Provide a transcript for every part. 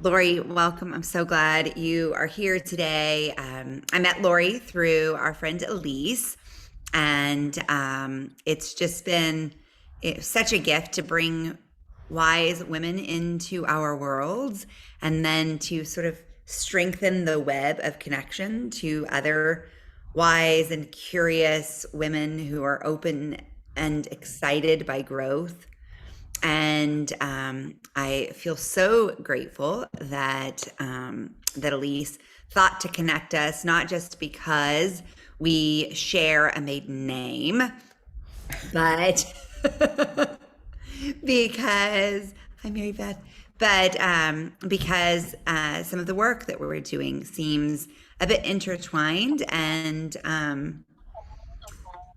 Lori, welcome. I'm so glad you are here today. I met Lori through our friend Elise, and it's just been such a gift to bring wise women into our worlds and then to sort of strengthen the web of connection to other wise and curious women who are open and excited by growth. And I feel so grateful that Elise thought to connect us, not just because we share a maiden name, but because hi Mary Beth, but because some of the work that we're doing seems a bit intertwined and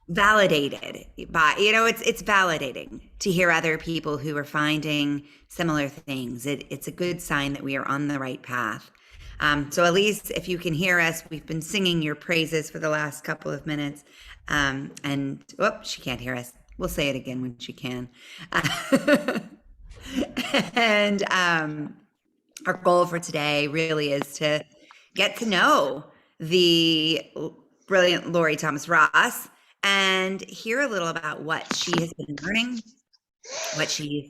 validated by, it's validating to hear other people who are finding similar things. It's a good sign that we are on the right path. So Elise, if you can hear us, we've been singing your praises for the last couple of minutes. And she can't hear us. We'll say it again when she can. And our goal for today really is to get to know the brilliant Lori Thomas Ross and hear a little about what she has been learning, what she's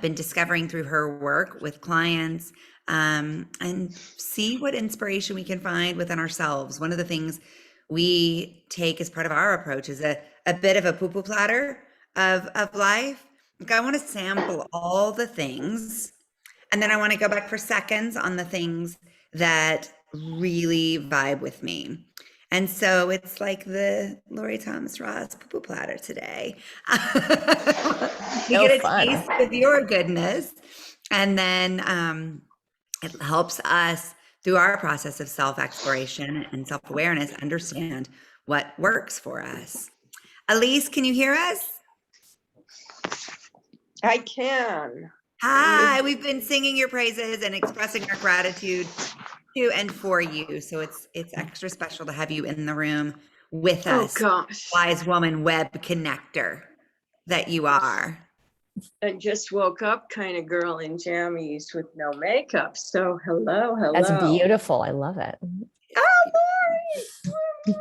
been discovering through her work with clients, and see what inspiration we can find within ourselves. One of the things we take as part of our approach is a bit of a poo-poo platter of life. Like, I want to sample all the things, and then I want to go back for seconds on the things that really vibe with me. And so it's like the Lori Thomas Ross poo poo platter today. You So get a fun. taste of your goodness, and then it helps us through our process of self exploration and self awareness understand what works for us. Elise, can you hear us? I can. Hi, we've been singing your praises and expressing our gratitude to and for you. So it's extra special to have you in the room with Oh us, gosh. wise woman web connector that you are. I just woke up kind of girl in jammies with no makeup. So hello, That's hello. beautiful. I love it. Oh, Lori.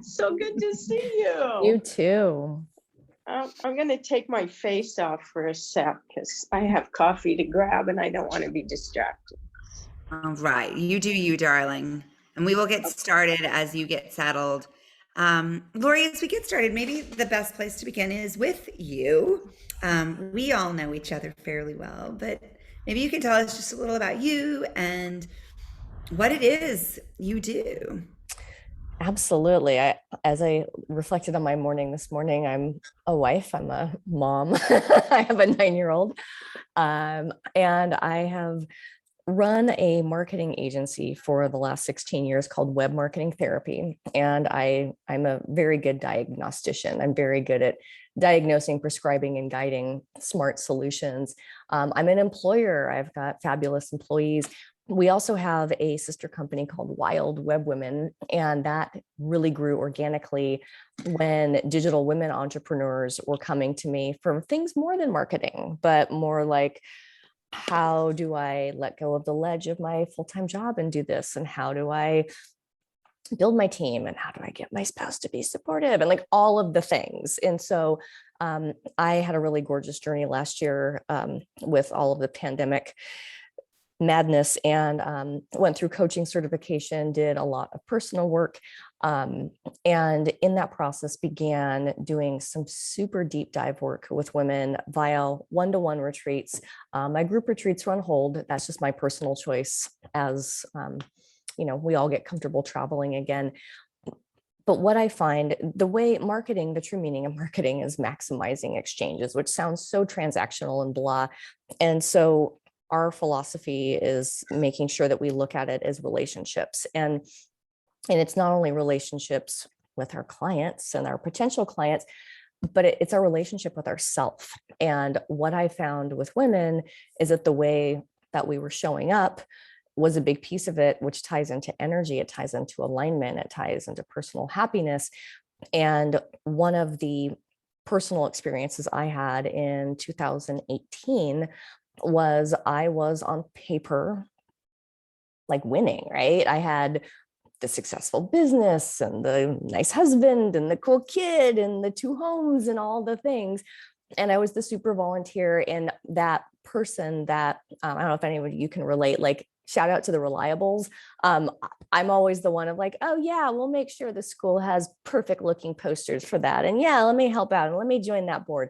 So good to see You you. too. I'm going to take my face off for a sec because I have coffee to grab and I don't want to be distracted. All right, you do you, darling. And we will get started as you get settled. Lori, as we get started, maybe the best place to begin is with you. We all know each other fairly well, but maybe you can tell us just a little about you and what it is you do. Absolutely. As I reflected on my morning this morning, I'm a wife, I'm a mom. I have a 9-year-old. And I have run a marketing agency for the last 16 years called Web Marketing Therapy. And I'm a very good diagnostician. I'm very good at diagnosing, prescribing, and guiding smart solutions. I'm an employer. I've got fabulous employees. We also have a sister company called Wild Web Women, and that really grew organically when digital women entrepreneurs were coming to me for things more than marketing, but more like, how do I let go of the ledge of my full-time job and do this? And how do I build my team? And how do I get my spouse to be supportive? And like all of the things. And so I had a really gorgeous journey last year with all of the pandemic madness, and went through coaching certification, did a lot of personal work, and in that process began doing some super deep dive work with women via one-to-one retreats. My group retreats are on hold. That's just my personal choice, as we all get comfortable traveling again. But what I find, the way marketing, the true meaning of marketing is maximizing exchanges, which sounds so transactional and blah. And so our philosophy is making sure that we look at it as relationships. And it's not only relationships with our clients and our potential clients, but it's our relationship with ourself. And what I found with women is that the way that we were showing up was a big piece of it, which ties into energy, it ties into alignment, it ties into personal happiness. And one of the personal experiences I had in 2018 was I was on paper like winning, right? I had the successful business and the nice husband and the cool kid and the 2 homes and all the things. And I was the super volunteer, and that person that I don't know if any of you can relate, like shout out to the reliables. I'm always the one of like, oh yeah, we'll make sure the school has perfect looking posters for that. And yeah, let me help out and let me join that board.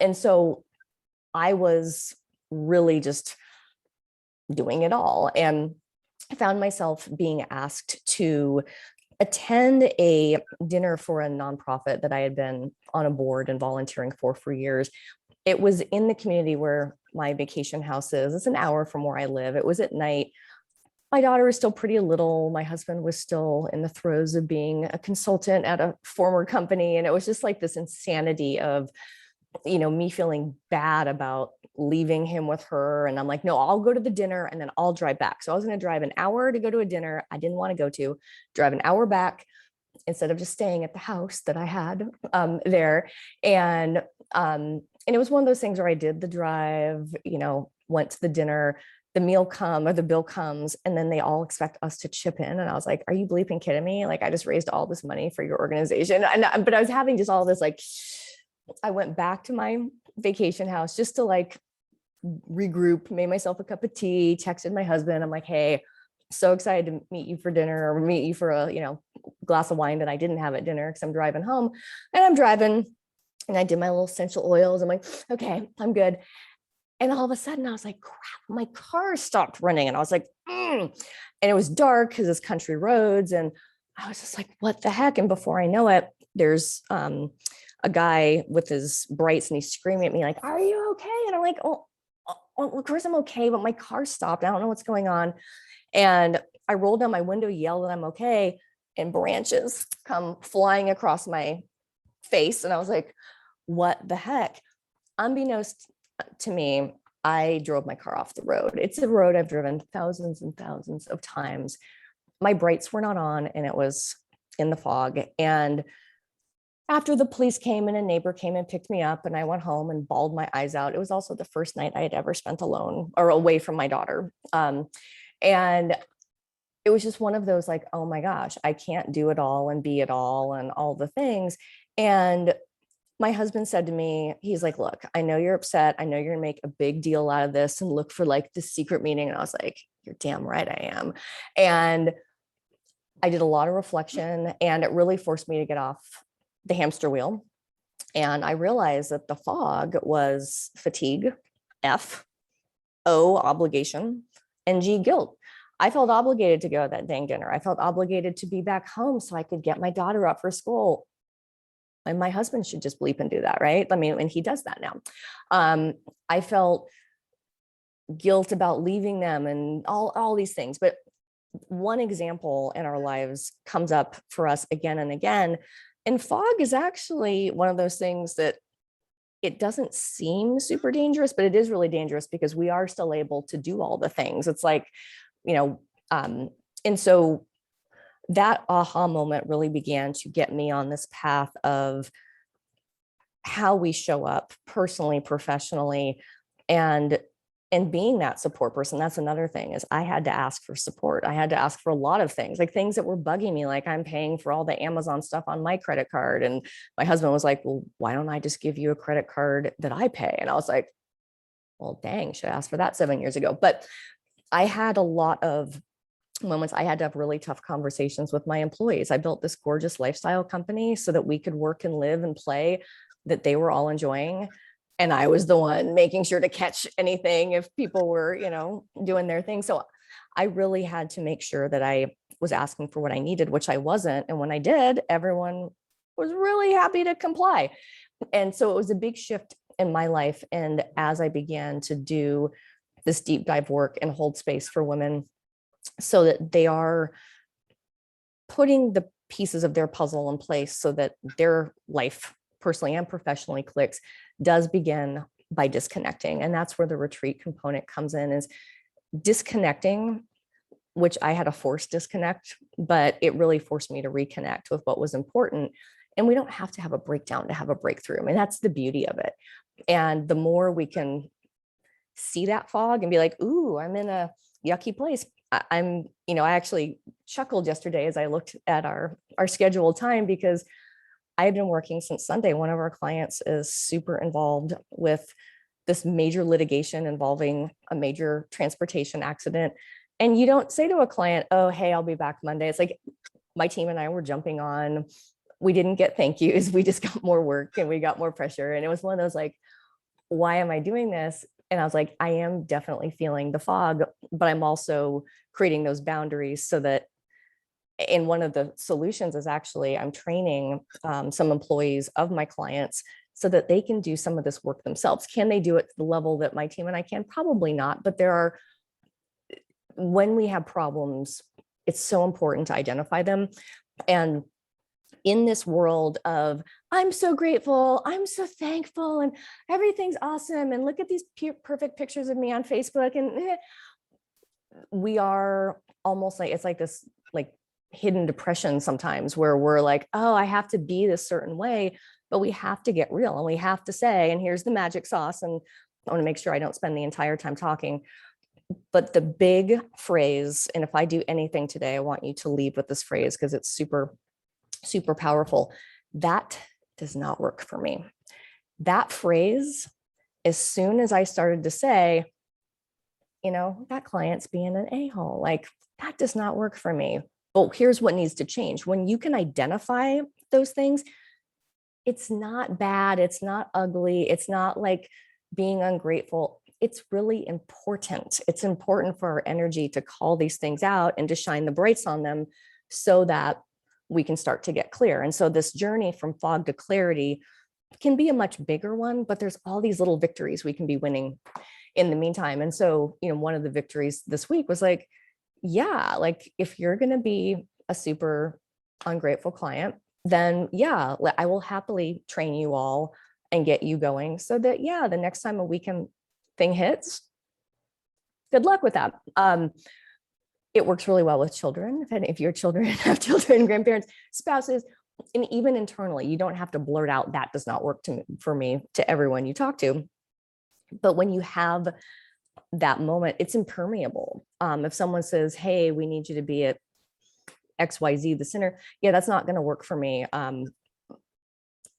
And so I was really just doing it all. And I found myself being asked to attend a dinner for a nonprofit that I had been on a board and volunteering for years. It was in the community where my vacation house is. It's an hour from where I live. It was at night. My daughter was still pretty little. My husband was still in the throes of being a consultant at a former company. And it was just like this insanity of, me feeling bad about leaving him with her. And I'm like, no, I'll go to the dinner and then I'll drive back. So I was going to drive an hour to go to a dinner I didn't want to go to, drive an hour back instead of just staying at the house that I had there. And it was one of those things where I did the drive, went to the dinner, the bill comes, and then they all expect us to chip in. And I was like, are you bleeping kidding me? Like, I just raised all this money for your organization. But I was having just all this, like, I went back to my vacation house just to like regroup, made myself a cup of tea, texted my husband. I'm like, hey, so excited to meet you for dinner, or meet you for a, glass of wine that I didn't have at dinner because I'm driving home. And I'm driving and I did my little essential oils. I'm like, okay, I'm good. And all of a sudden I was like, crap, my car stopped running. And I was like, and it was dark because it's country roads. And I was just like, what the heck? And before I know it, there's a guy with his brights and he's screaming at me like, are you okay? And I'm like, oh, of course I'm okay, but my car stopped. I don't know what's going on. And I rolled down my window, yelled that I'm okay, and branches come flying across my face. And I was like, what the heck? Unbeknownst to me, I drove my car off the road. It's a road I've driven thousands and thousands of times. My brights were not on and it was in the fog. And after the police came and a neighbor came and picked me up and I went home and bawled my eyes out. It was also the first night I had ever spent alone or away from my daughter. And it was just one of those like, oh my gosh, I can't do it all and be it all and all the things. And my husband said to me, he's like, look, I know you're upset. I know you're gonna make a big deal out of this and look for like the secret meeting. And I was like, you're damn right I am. And I did a lot of reflection and it really forced me to get off the hamster wheel. And I realized that the fog was fatigue, F, O, obligation, and G, guilt. I felt obligated to go to that dang dinner. I felt obligated to be back home so I could get my daughter up for school. And my husband should just bleep and do that, right? I mean, and he does that now. I felt guilt about leaving them and all these things. But one example in our lives comes up for us again and again. And fog is actually one of those things that it doesn't seem super dangerous, but it is really dangerous because we are still able to do all the things. It's like, and so that aha moment really began to get me on this path of how we show up personally, professionally, and being that support person. That's another thing is I had to ask for support. I had to ask for a lot of things, like things that were bugging me, like I'm paying for all the Amazon stuff on my credit card. And my husband was like, well, why don't I just give you a credit card that I pay? And I was like, well, dang, should I ask for that 7 years ago? But I had a lot of moments. I had to have really tough conversations with my employees. I built this gorgeous lifestyle company so that we could work and live and play that they were all enjoying. And I was the one making sure to catch anything if people were, doing their thing. So I really had to make sure that I was asking for what I needed, which I wasn't. And when I did, everyone was really happy to comply. And so it was a big shift in my life. And as I began to do this deep dive work and hold space for women so that they are putting the pieces of their puzzle in place so that their life personally and professionally clicks, does begin by disconnecting. And that's where the retreat component comes in, is disconnecting, which I had a forced disconnect, but it really forced me to reconnect with what was important. And we don't have to have a breakdown to have a breakthrough. I mean, that's the beauty of it. And the more we can see that fog and be like, ooh, I'm in a yucky place. I actually chuckled yesterday as I looked at our scheduled time, because I had been working since Sunday. One of our clients is super involved with this major litigation involving a major transportation accident. And you don't say to a client, oh, hey, I'll be back Monday. It's like my team and I were jumping on. We didn't get thank yous. We just got more work and we got more pressure. And it was one of those like, why am I doing this? And I was like, I am definitely feeling the fog, but I'm also creating those boundaries so that, and one of the solutions is actually I'm training some employees of my clients so that they can do some of this work themselves. Can they do it to the level that my team and I can? Probably not, but when we have problems, it's so important to identify them. And in this world of, I'm so grateful, I'm so thankful, and everything's awesome, and look at these perfect pictures of me on Facebook, and we are almost like, it's like this like hidden depression sometimes, where we're like, oh, I have to be this certain way, but we have to get real and we have to say, and here's the magic sauce. And I want to make sure I don't spend the entire time talking, but the big phrase, and if I do anything today, I want you to leave with this phrase because it's super, super powerful. That does not work for me. That phrase, as soon as I started to say, that client's being an a-hole, like that does not work for me. But here's what needs to change. When you can identify those things, it's not bad. It's not ugly. It's not like being ungrateful. It's really important. It's important for our energy to call these things out and to shine the brights on them so that we can start to get clear. And so this journey from fog to clarity can be a much bigger one, but there's all these little victories we can be winning in the meantime. And so, one of the victories this week was like, yeah, like if you're going to be a super ungrateful client, then yeah, I will happily train you all and get you going so that, yeah, the next time a weekend thing hits, good luck with that. It works really well with children. If your children have children, grandparents, spouses, and even internally, you don't have to blurt out, that does not work for me, to everyone you talk to. But when you have that moment, it's impermeable. If someone says, hey, we need you to be at XYZ, the center, yeah, that's not going to work for me.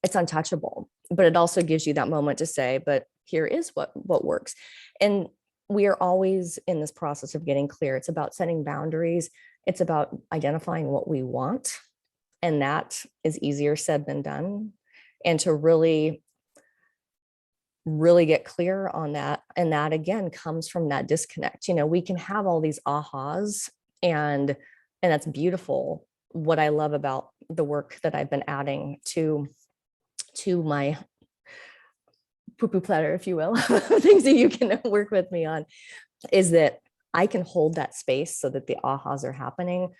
It's untouchable, but it also gives you that moment to say, but here is what works. And we are always in this process of getting clear. It's about setting boundaries. It's about identifying what we want. And that is easier said than done. And to really get clear on that. And that again comes from that disconnect. We can have all these ahas, and that's beautiful. What I love about the work that I've been adding to my poo-poo platter, if you will, things that you can work with me on, is that I can hold that space so that the ahas are happening,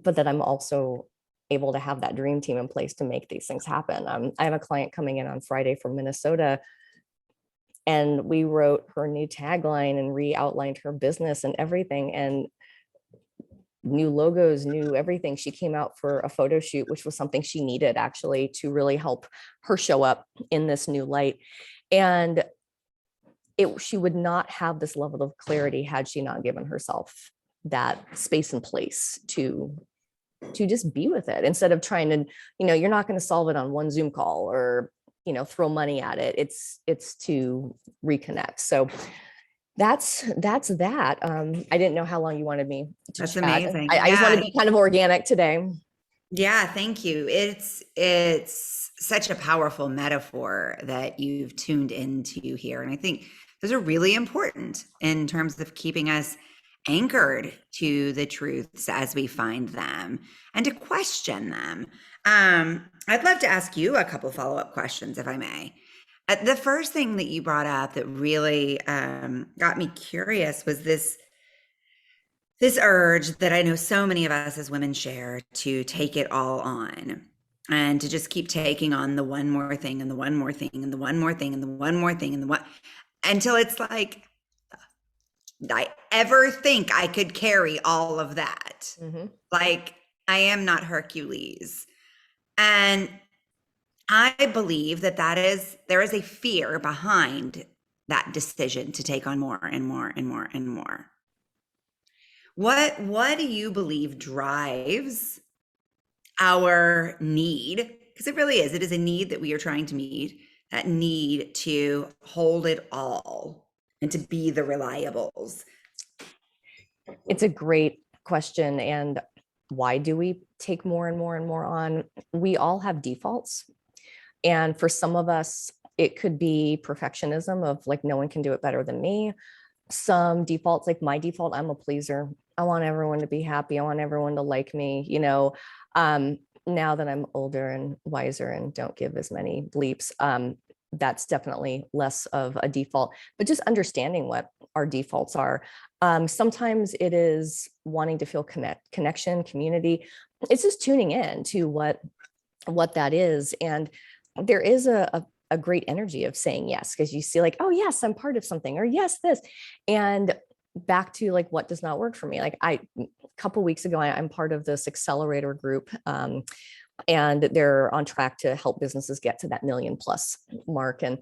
but that I'm also able to have that dream team in place to make these things happen. I have a client coming in on Friday from Minnesota, and we wrote her new tagline and re-outlined her business and everything, and new logos, new everything. She came out for a photo shoot, which was something she needed actually to really help her show up in this new light. And she would not have this level of clarity had she not given herself that space and place to just be with it, instead of trying to, you're not going to solve it on one Zoom call or, throw money at it. It's to reconnect. So that's that. I didn't know how long you wanted me to That's chat. amazing. I just want to be kind of organic today. Yeah, thank you. It's such a powerful metaphor that you've tuned into here. And I think those are really important in terms of keeping us anchored to the truths as we find them and to question them. I'd love to ask you a couple follow-up questions, if I may. The first thing that you brought up that really got me curious was this urge that I know so many of us as women share to take it all on and to just keep taking on the one more thing and the one more thing and the one more thing and the one more thing and the one, until it's like, I ever think I could carry all of that. Mm-hmm. Like, I am not Hercules. And I believe that there is a fear behind that decision to take on more and more and more and more. What do you believe drives our need? Because it really is. It is a need that we are trying to meet, that need to hold it all and to be the reliables. It's a great question. And why do we take more and more and more on? We all have defaults. And for some of us, it could be perfectionism of like, no one can do it better than me. Some defaults, like my default, I'm a pleaser. I want everyone to be happy. I want everyone to like me, now that I'm older and wiser and don't give as many bleeps, that's definitely less of a default, but just understanding what our defaults are. Sometimes it is wanting to feel connection, community. It's just tuning in to what that is. And there is a great energy of saying yes, because you see like, oh yes, I'm part of something, or yes, this. And back to like, what does not work for me? Like a couple weeks ago, I'm part of this accelerator group, and they're on track to help businesses get to that $1 million+ mark. And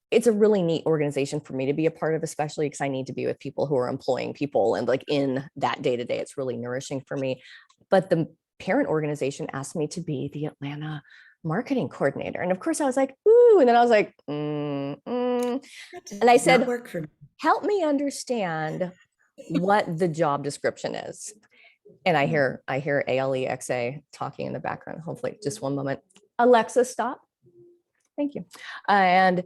it's a really neat organization for me to be a part of, especially because I need to be with people who are employing people and like in that day to day. It's really nourishing for me. But the parent organization asked me to be the Atlanta marketing coordinator. And of course I was like, ooh, and then I was like, and I said, work for me. Help me understand what the job description is. And I hear Alexa talking in the background. Hopefully, just one moment. Alexa, stop. Thank you. And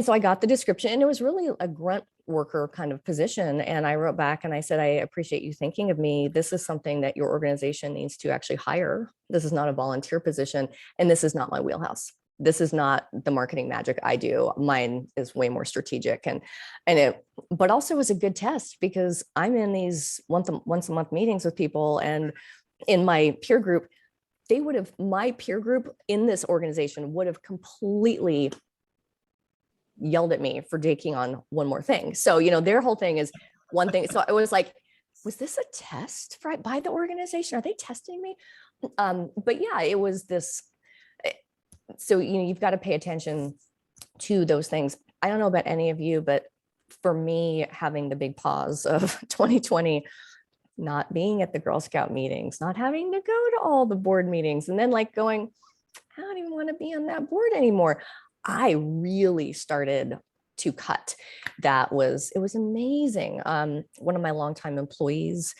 so I got the description, and it was really a grunt worker kind of position. And I wrote back and I said, I appreciate you thinking of me. This is something that your organization needs to actually hire. This is not a volunteer position, and this is not my wheelhouse. This is not the marketing magic I do. Mine is way more strategic, but also was a good test, because I'm in these once a month meetings with people, and in my peer group, my peer group in this organization would have completely yelled at me for taking on one more thing. So, their whole thing is one thing. So it was like, was this a test by the organization? Are they testing me? But yeah, it was this. So, you've got to pay attention to those things. I don't know about any of you, but for me, having the big pause of 2020, not being at the Girl Scout meetings, not having to go to all the board meetings, and then like going, I don't even want to be on that board anymore. I really started to cut. It was amazing. One of my longtime employees,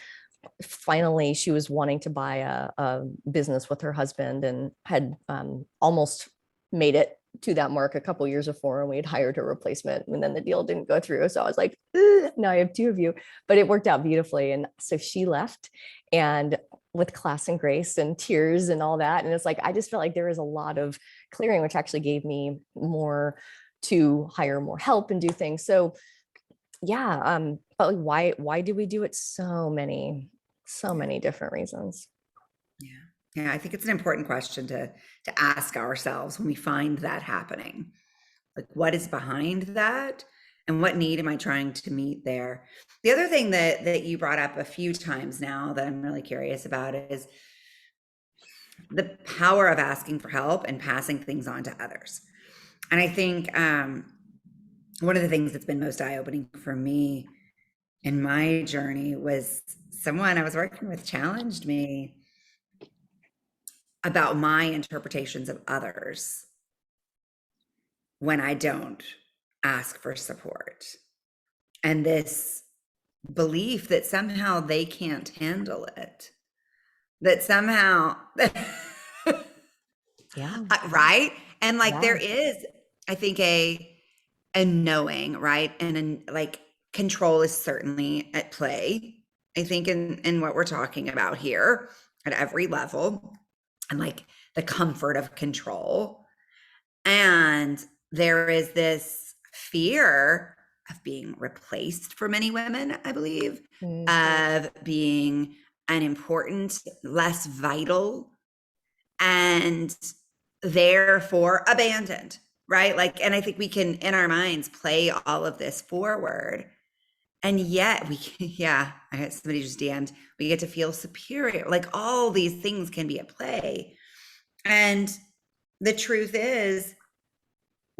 finally, she was wanting to buy a business with her husband, and had almost made it to that mark a couple years before, and we had hired her replacement, and then the deal didn't go through. So I was like, now I have two of you, but it worked out beautifully. And so she left, and with class and grace and tears and all that. And it's like, I just felt like there was a lot of clearing, which actually gave me more to hire more help and do things. So yeah, but why do we do it? So many different reasons. Yeah, I think it's an important question to ask ourselves when we find that happening. Like, what is behind that, and what need am I trying to meet there? The other thing that you brought up a few times now that I'm really curious about is the power of asking for help and passing things on to others. And I think one of the things that's been most eye-opening for me in my journey was someone I was working with challenged me about my interpretations of others when I don't ask for support, and this belief that somehow they can't handle it, that somehow Yeah. right. And like, Yeah. there is, I think, a knowing, right, and like, control is certainly at play, I think, in what we're talking about here at every level, and like the comfort of control. And there is this fear of being replaced for many women, I believe, of being unimportant, less vital, and therefore abandoned, right? Like, and I think we can, in our minds, play all of this forward. And yet we can, yeah, I got somebody just DM'd, we get to feel superior. Like, all these things can be at play. And the truth is,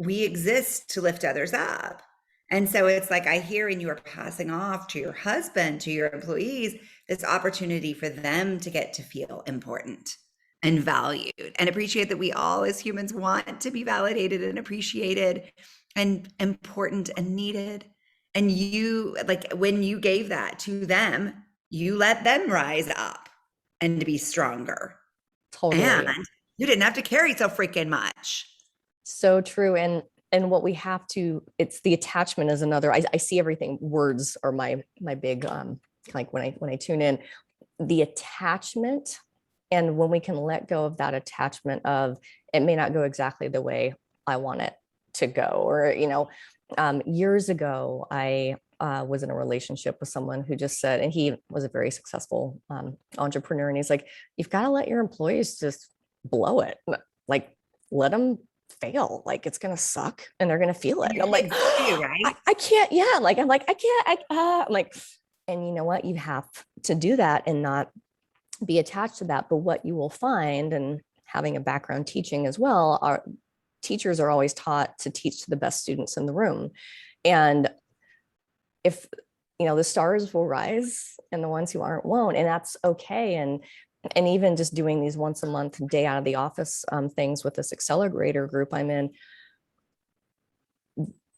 we exist to lift others up. And so it's like I hear, and you are passing off to your husband, to your employees, this opportunity for them to get to feel important and valued and appreciate that we all as humans want to be validated and appreciated and important and needed. And you, like, when you gave that to them, you let them rise up and to be stronger. Totally. And you didn't have to carry so freaking much. So true. And what we have to, it's the attachment is another, I see everything. Words are my big, like when I tune in, the attachment. And when we can let go of that attachment of, it may not go exactly the way I want it to go, or, years ago, I was in a relationship with someone who just said, and he was a very successful entrepreneur. And he's like, you've got to let your employees just blow it. Like, let them fail. Like, it's going to suck and they're going to feel it. And I'm like, right? I can't. Yeah. Like, I'm like, I can't. I'm like, and you know what? You have to do that and not be attached to that. But what you will find, and having a background teaching as well, are teachers are always taught to teach to the best students in the room. And if, the stars will rise and the ones who aren't won't, and that's okay. And even just doing these once a month day out of the office things with this accelerator group I'm in,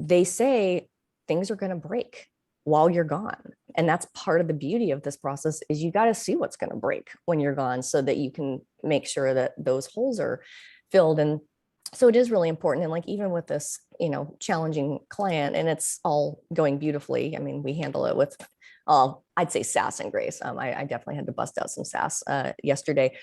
they say things are going to break while you're gone. And that's part of the beauty of this process, is you got to see what's going to break when you're gone so that you can make sure that those holes are filled. And so it is really important. And like, even with this, challenging client, and it's all going beautifully. I mean, we handle it with, I'd say sass and grace. I definitely had to bust out some sass yesterday,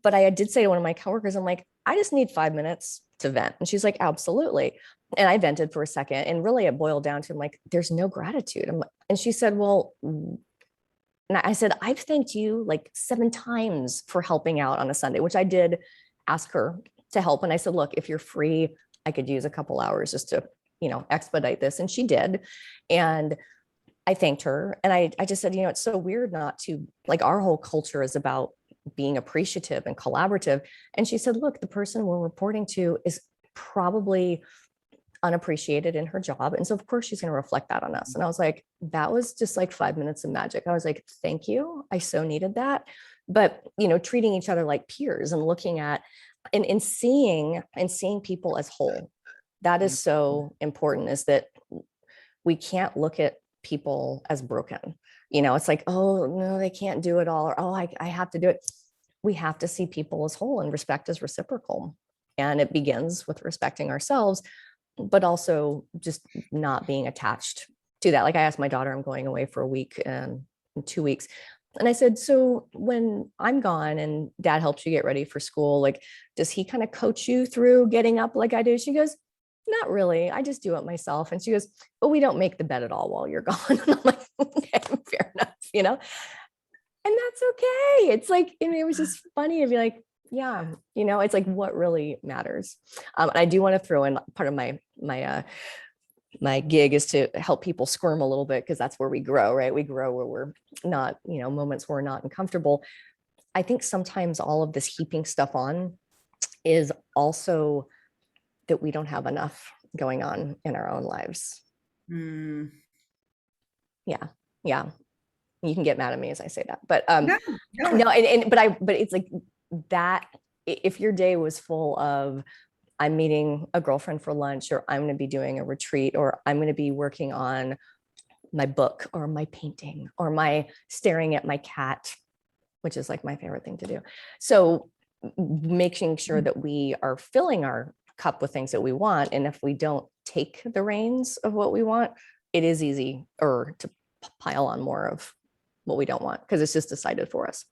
but I did say to one of my coworkers, I'm like, I just need 5 minutes to vent. And she's like, absolutely. And I vented for a second, and really it boiled down to, I'm like, there's no gratitude. And she said, well, and I said, I've thanked you like 7 times for helping out on a Sunday, which I did ask her to help. And I said, look, if you're free, I could use a couple hours just to, expedite this. And she did. And I thanked her. And I just said, it's so weird not to, like, our whole culture is about being appreciative and collaborative. And she said, look, the person we're reporting to is probably unappreciated in her job. And so of course she's going to reflect that on us. And I was like, that was just like 5 minutes of magic. I was like, thank you. I so needed that. But, treating each other like peers and looking at and seeing people as whole. That is so important, is that we can't look at people as broken. It's like, oh no, they can't do it all. Or, oh, I have to do it. We have to see people as whole, and respect is reciprocal. And it begins with respecting ourselves, but also just not being attached to that. Like, I asked my daughter, I'm going away for a week in 2 weeks. And I said, so when I'm gone and dad helps you get ready for school, like, does he kind of coach you through getting up like I do? She goes, not really. I just do it myself. And she goes, but we don't make the bed at all while you're gone. And I'm like, okay, fair enough, and that's okay. It's like, it was just funny to be like, yeah, it's like what really matters. And I do want to throw in part of my gig is to help people squirm a little bit, because that's where we grow, right? We grow where we're not, moments where we're not uncomfortable. I think sometimes all of this heaping stuff on is also that we don't have enough going on in our own lives. Mm. Yeah. You can get mad at me as I say that, but No. but it's like that. If your day was full of, I'm meeting a girlfriend for lunch, or I'm going to be doing a retreat, or I'm going to be working on my book or my painting, or my staring at my cat, which is like my favorite thing to do. So making sure that we are filling our cup with things that we want. And if we don't take the reins of what we want, it is easy or to pile on more of what we don't want, because it's just decided for us.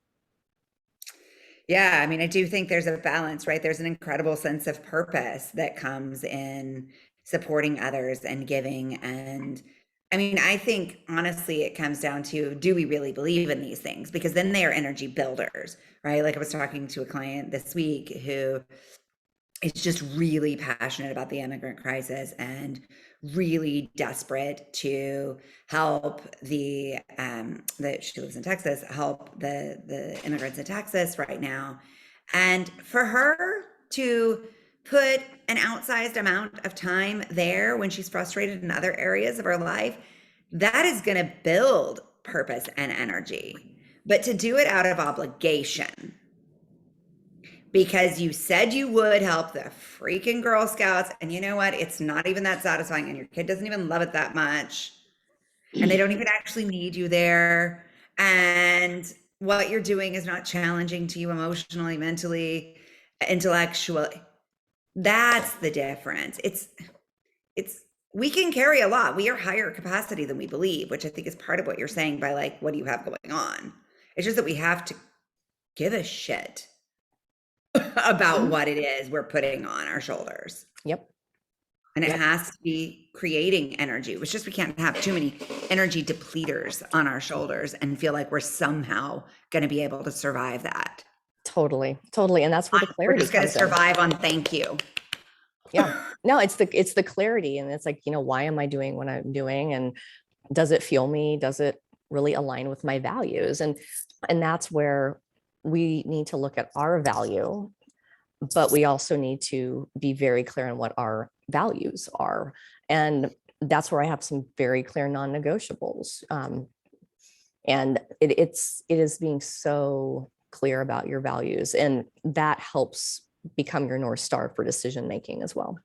Yeah, I mean, I do think there's a balance, right? There's an incredible sense of purpose that comes in supporting others and giving. And I mean, I think honestly, it comes down to, do we really believe in these things? Because then they are energy builders, right? Like, I was talking to a client this week who is just really passionate about the immigrant crisis and really desperate to help that she lives in Texas, help the immigrants in Texas right now. And for her to put an outsized amount of time there when she's frustrated in other areas of her life, that is going to build purpose and energy. But to do it out of obligation, because you said you would help the freaking Girl Scouts, and you know what? It's not even that satisfying, and your kid doesn't even love it that much, and they don't even actually need you there. And what you're doing is not challenging to you emotionally, mentally, intellectually. That's the difference. It's we can carry a lot. We are higher capacity than we believe, which I think is part of what you're saying by like, what do you have going on? It's just that we have to give a shit about what it is we're putting on our shoulders. Yep. And it Yep. has to be creating energy. It's just we can't have too many energy depleters on our shoulders and feel like we're somehow going to be able to survive that. Totally. And that's where the We're clarity just going to comes in. survive on thank you. Yeah. No, it's the clarity. And it's like, why am I doing what I'm doing? And does it fuel me? Does it really align with my values? And that's where we need to look at our value, but we also need to be very clear on what our values are. And that's where I have some very clear non-negotiables. And it is being so clear about your values, and that helps become your North Star for decision making as well.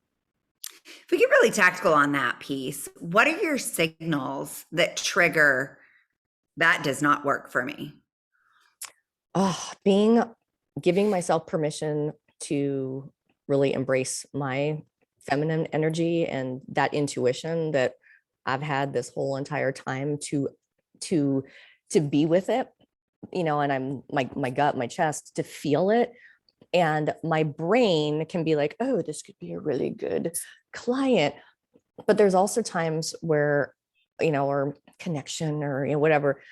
If we get really tactical on that piece, what are your signals that trigger that does not work for me? Giving myself permission to really embrace my feminine energy and that intuition that I've had this whole entire time to be with it, and I'm my gut, my chest, to feel it. And my brain can be like, oh, this could be a really good client. But there's also times where, or connection or whatever.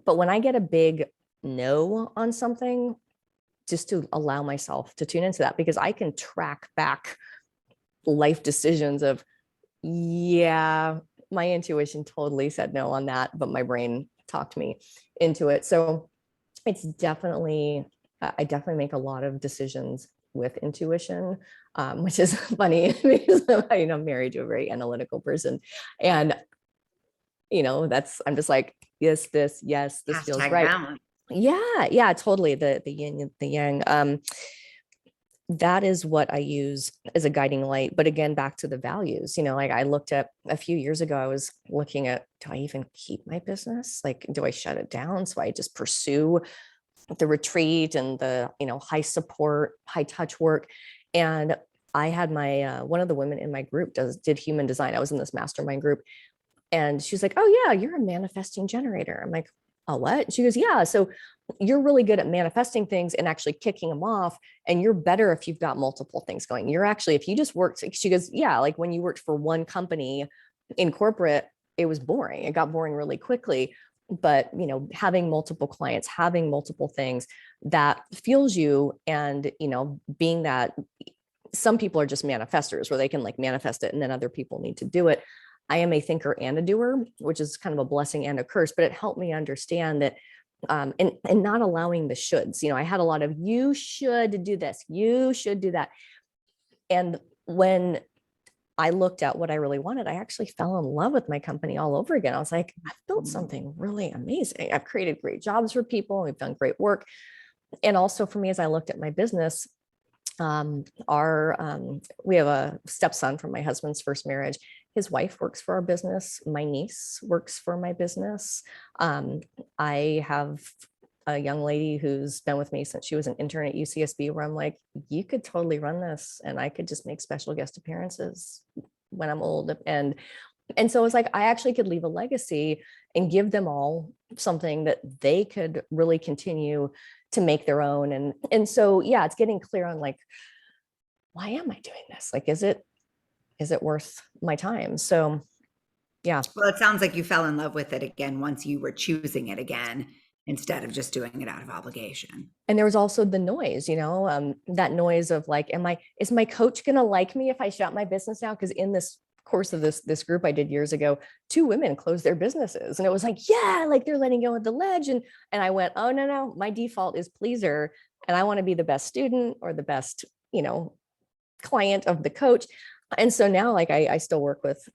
But when I get a big no on something, just to allow myself to tune into that, because I can track back life decisions of, yeah, my intuition totally said no on that, but my brain talked me into it. So it's definitely, I definitely make a lot of decisions with intuition, which is funny because I'm married to a very analytical person. And, I'm just like, yes, this feels Hashtag right. balance. Yeah, totally. The yin and the yang. That is what I use as a guiding light. But again, back to the values, like I looked at a few years ago, I was looking at, do I even keep my business? Like, do I shut it down? So I just pursue the retreat and the, high support, high touch work. And I had my, one of the women in my group did human design. I was in this mastermind group, and she's like, oh yeah, you're a manifesting generator. I'm like, oh, what? She goes, yeah. So you're really good at manifesting things and actually kicking them off. And you're better if you've got multiple things going. You're actually, if you just worked, she goes, yeah, like when you worked for one company in corporate, it was boring. It got boring really quickly. But, having multiple clients, having multiple things, that fuels you. And, being that some people are just manifestors where they can like manifest it and then other people need to do it. I am a thinker and a doer, which is kind of a blessing and a curse, but it helped me understand that, and not allowing the shoulds. I had a lot of, you should do this, you should do that. And when I looked at what I really wanted, I actually fell in love with my company all over again. I was like, I've built something really amazing. I've created great jobs for people. We've done great work. And also for me, as I looked at my business, we have a stepson from my husband's first marriage. His wife works for our business. My niece works for my business. I have a young lady who's been with me since she was an intern at UCSB, where I'm like, you could totally run this and I could just make special guest appearances when I'm old. And so it was like, I actually could leave a legacy and give them all something that they could really continue to make their own. And so, yeah, it's getting clear on like, why am I doing this? Like, is it worth my time? So, yeah. Well, it sounds like you fell in love with it again once you were choosing it again, instead of just doing it out of obligation. And there was also the noise, that noise of like, is my coach going to like me if I shut my business down? Because in this course of this group I did years ago, 2 women closed their businesses, and it was like, yeah, like they're letting go of the ledge. And I went, oh, no, my default is pleaser. And I want to be the best student or the best, client of the coach. And so now like I still work with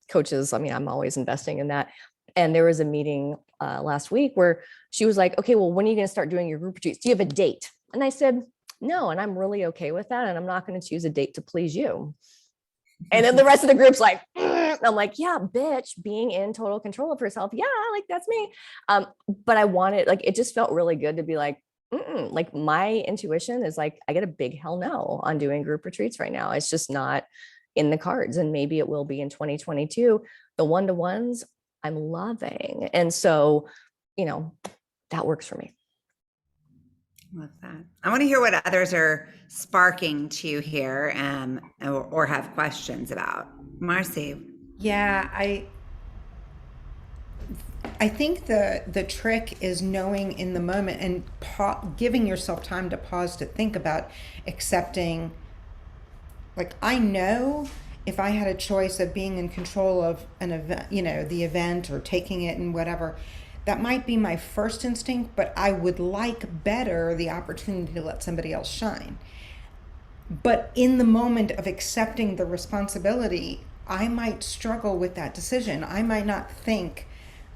coaches. I mean, I'm always investing in that. And there was a meeting last week where she was like, okay, well, when are you going to start doing your group retreats? Do you have a date? And I said, no. And I'm really okay with that. And I'm not going to choose a date to please you. And then the rest of the group's like, I'm like, yeah, bitch, being in total control of herself. Yeah, like that's me. But I wanted, like, it just felt really good to be like, like my intuition is like, I get a big hell no on doing group retreats right now. It's just not in the cards. And maybe it will be in 2022. The one-to-ones I'm loving. And so, that works for me. Love that. I want to hear what others are sparking to here, or have questions about. Marcy. Yeah, I think the trick is knowing in the moment and giving yourself time to pause to think about accepting. Like, I know if I had a choice of being in control of an event, the event or taking it and whatever, that might be my first instinct, but I would like better the opportunity to let somebody else shine. But in the moment of accepting the responsibility, I might struggle with that decision. I might not think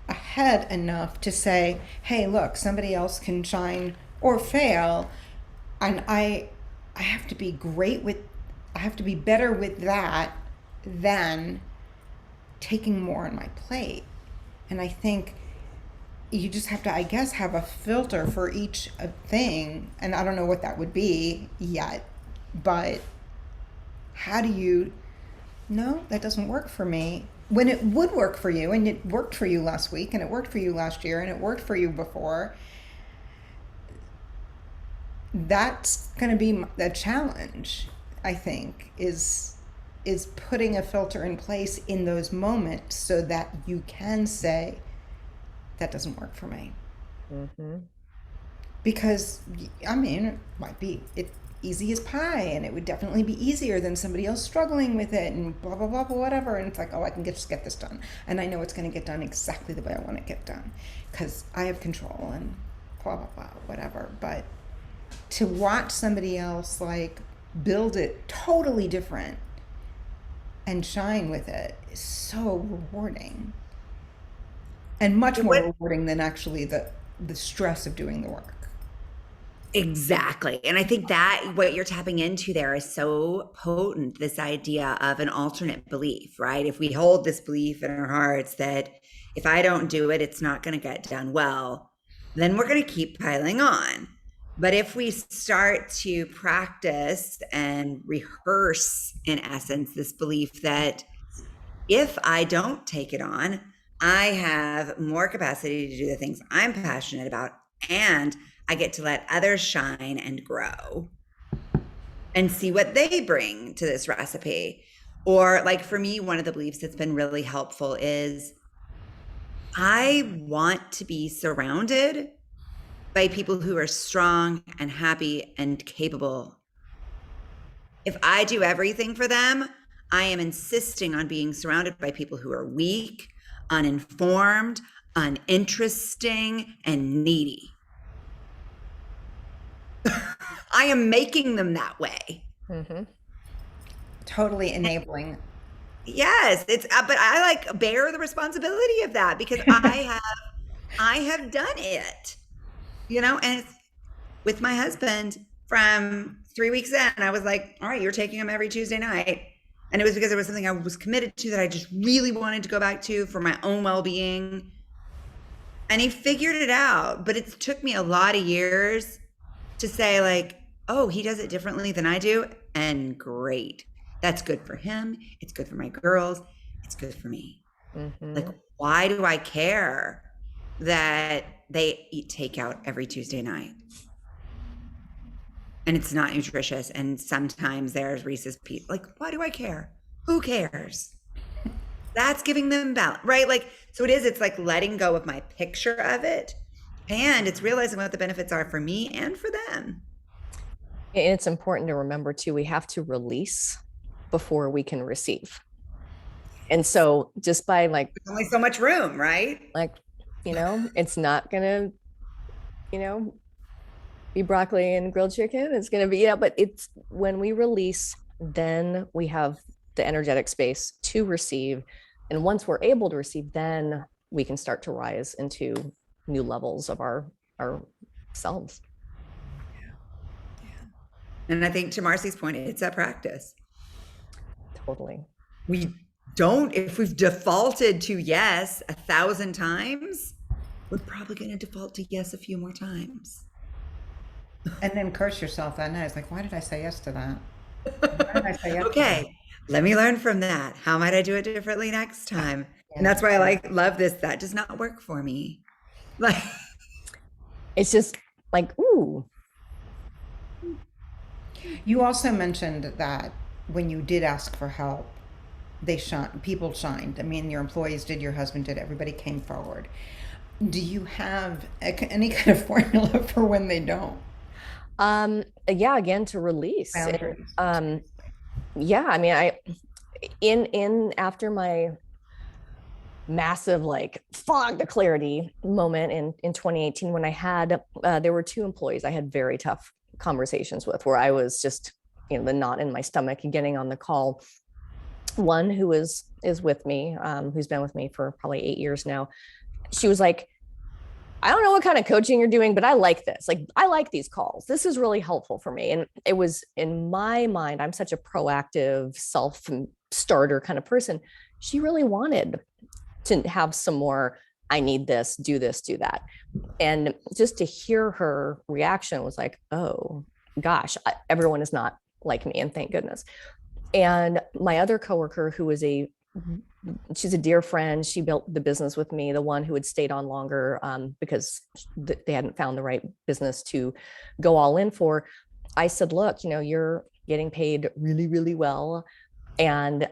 ahead enough to say, hey, look, somebody else can shine or fail. And I have to be I have to be better with that than taking more on my plate. And I think you just have to, I guess, have a filter for each thing. And I don't know what that would be yet, but how do you know that doesn't work for me when it would work for you, and it worked for you last week, and it worked for you last year, and it worked for you before? That's going to be the challenge, I think, is putting a filter in place in those moments so that you can say, that doesn't work for me. Mm-hmm. Because, I mean, it might be easy as pie, and it would definitely be easier than somebody else struggling with it, and blah, blah, blah, blah, whatever. And it's like, oh, I can just get this done. And I know it's going to get done exactly the way I want it to get done because I have control and blah, blah, blah, whatever. But to watch somebody else like build it totally different and shine with it is so rewarding. And much more rewarding than actually the stress of doing the work. Exactly. And I think that what you're tapping into there is so potent, this idea of an alternate belief, right? If we hold this belief in our hearts that if I don't do it, it's not going to get done well, then we're going to keep piling on. But if we start to practice and rehearse, in essence, this belief that if I don't take it on, I have more capacity to do the things I'm passionate about, and I get to let others shine and grow and see what they bring to this recipe. Or, like, for me, one of the beliefs that's been really helpful is I want to be surrounded by people who are strong and happy and capable. If I do everything for them, I am insisting on being surrounded by people who are weak, uninformed, uninteresting, and needy. I am making them that way. Mm-hmm. Totally enabling. Yes, it's but I like bear the responsibility of that because I have done it. And it's with my husband from 3 weeks in, I was like, all right, you're taking him every Tuesday night. And it was because it was something I was committed to that I just really wanted to go back to for my own well-being. And he figured it out, but it took me a lot of years to say, like, oh, he does it differently than I do. And great. That's good for him. It's good for my girls. It's good for me. Mm-hmm. Like, why do I care that they eat takeout every Tuesday night? And it's not nutritious. And sometimes there's Reese's Pieces. Like, why do I care? Who cares? That's giving them balance, right? Like, so it's like letting go of my picture of it. And it's realizing what the benefits are for me and for them. And it's important to remember too, we have to release before we can receive. And so just by like, there's only so much room, right? Like, it's not gonna, be broccoli and grilled chicken. It's gonna be, but it's when we release then we have the energetic space to receive. And once we're able to receive, then we can start to rise into new levels of our selves. And I think to Marcy's point, it's a practice. Totally. We don't, if we've defaulted to yes 1,000 times, we're probably going to default to yes a few more times. And then curse yourself that night. It's like, why did I say yes to that? Why did I say yes to Okay, let me learn from that. How might I do it differently next time? And that's why I love this. That does not work for me. Like, It's just like, ooh. You also mentioned that when you did ask for help, they shined, people shined. I mean, your employees did, your husband did, everybody came forward. Do you have any kind of formula for when they don't? Yeah, again, to release. Boundaries. Yeah, I mean, in after my massive like fog the clarity moment in 2018, when I had there were two employees I had very tough conversations with, where I was just, you know, the knot in my stomach getting on the call. One who is with me, who's been with me for probably 8 years now. She was like, I don't know what kind of coaching you're doing, but I like this. Like, I like these calls. This is really helpful for me. And it was, in my mind, I'm such a proactive self-starter kind of person. She really wanted to have some more, I need this, do that. And just to hear her reaction was like, oh gosh, everyone is not like me, and thank goodness. And my other coworker, who was she's a dear friend. She built the business with me, the one who had stayed on longer because they hadn't found the right business to go all in for. I said, look, you know, you're getting paid really, really well. And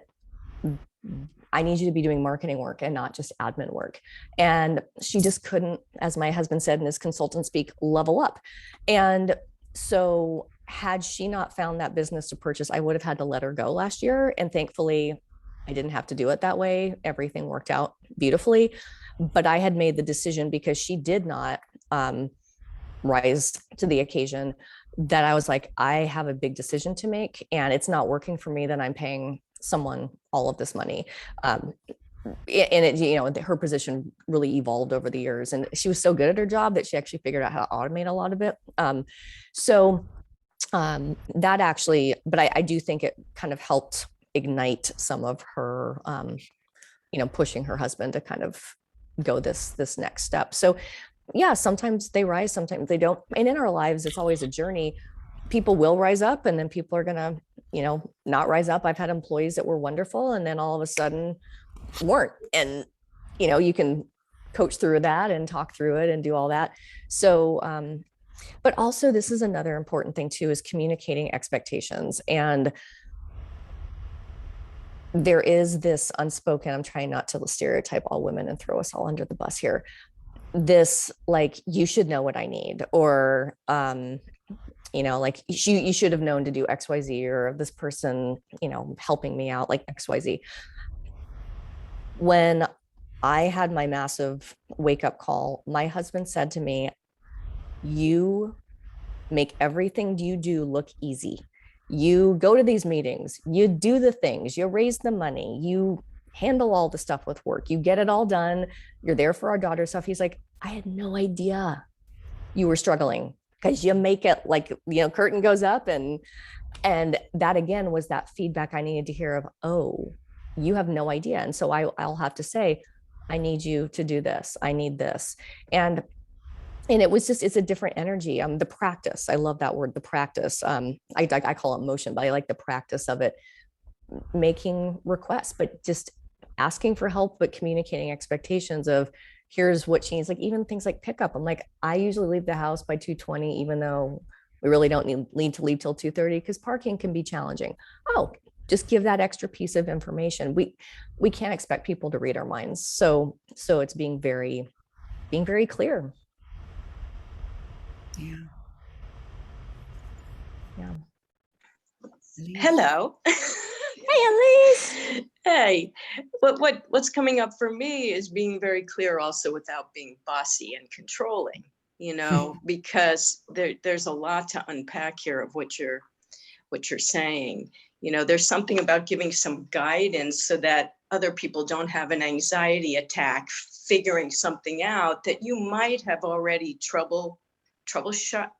I need you to be doing marketing work and not just admin work. And she just couldn't, as my husband said in his consultant speak, level up. And so had she not found that business to purchase, I would have had to let her go last year. And thankfully, I didn't have to do it that way. Everything worked out beautifully. But I had made the decision, because she did not rise to the occasion, that I was like, I have a big decision to make, and it's not working for me that I'm paying someone all of this money. And it, you know, her position really evolved over the years, and she was so good at her job that she actually figured out how to automate a lot of it. That actually, but I do think it kind of helped ignite some of her, you know, pushing her husband to kind of go this next step. So yeah, sometimes they rise, sometimes they don't. And in our lives, it's always a journey. People will rise up, and then people are gonna, you know, not rise up. I've had employees that were wonderful, and then all of a sudden weren't. And, you know, you can coach through that and talk through it and do all that. So, but also this is another important thing too, is communicating expectations. And there is this unspoken, I'm trying not to stereotype all women and throw us all under the bus here, this like, you should know what I need, or you know, like you should have known to do XYZ, or this person, you know, helping me out like XYZ. When I had my massive wake up call, my husband said to me, you make everything you do look easy. You go to these meetings, you do the things, you raise the money, you handle all the stuff with work, you get it all done. You're there for our daughter's stuff. He's like, I had no idea you were struggling, because you make it like, you know, curtain goes up. And that again was that feedback I needed to hear of, oh, you have no idea. And so I'll have to say, I need you to do this. I need this. And it was just, it's a different energy. The practice, I love that word, the practice. I call it motion, but I like the practice of it, making requests, but just asking for help, but communicating expectations of, here's what she needs. Like even things like pickup. I'm like, I usually leave the house by 2:20, even though we really don't need to leave till 2:30, because parking can be challenging. Oh, just give that extra piece of information. We can't expect people to read our minds. So it's being very clear. yeah. Yeah. Hello. Hey, Elise. Hey, what's coming up for me is being very clear also without being bossy and controlling, you know, because there's a lot to unpack here of what you're saying. There's something about giving some guidance so that other people don't have an anxiety attack figuring something out that you might have already shot.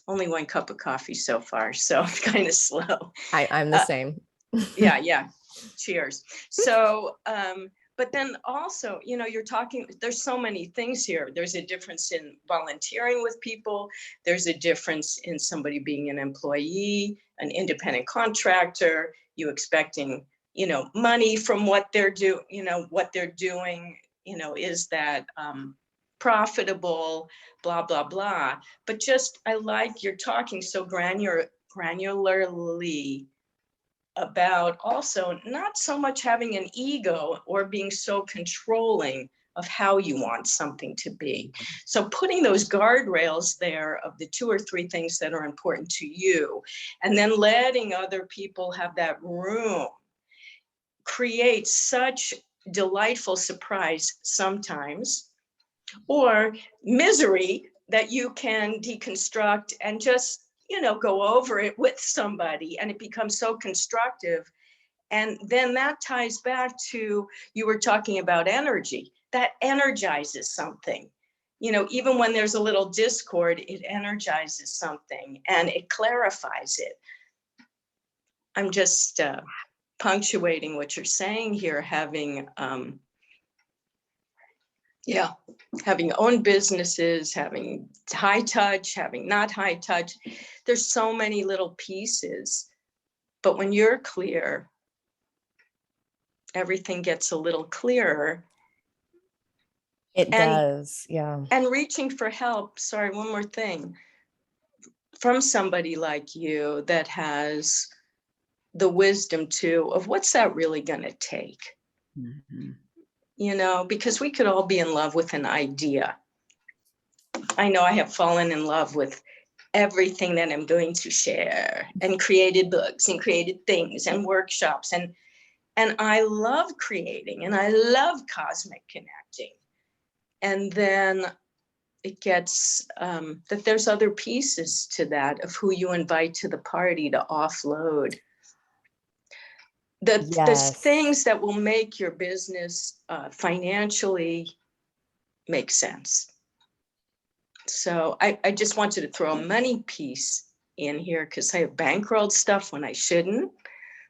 Only one cup of coffee so far, so I'm kind of slow. I'm the same. Yeah. Cheers. So, but then also, you're talking, there's so many things here. There's a difference in volunteering with people. There's a difference in somebody being an employee, an independent contractor, you expecting, money from what they're doing, is that profitable, blah, blah, blah. But just, I like you're talking so granularly about also not so much having an ego or being so controlling of how you want something to be. So putting those guardrails there of the 2 or 3 things that are important to you, and then letting other people have that room, creates such delightful surprise sometimes, or misery that you can deconstruct and just go over it with somebody, and it becomes so constructive. And then that ties back to, you were talking about energy, that energizes something. Even when there's a little discord, it energizes something and it clarifies it. I'm just punctuating what you're saying here, having own businesses, having high touch, having not high touch. There's so many little pieces, but when you're clear, everything gets a little clearer. It does, yeah. And reaching for help, sorry, one more thing, from somebody like you that has the wisdom too, of what's that really gonna take? Mhm. Because we could all be in love with an idea. I know I have fallen in love with everything that I'm going to share, and created books and created things and workshops. And I love creating, and I love cosmic connecting. And then it gets that there's other pieces to that, of who you invite to the party to offload. The Yes. things that will make your business financially make sense. So I just wanted to throw a money piece in here, because I have bankrolled stuff when I shouldn't,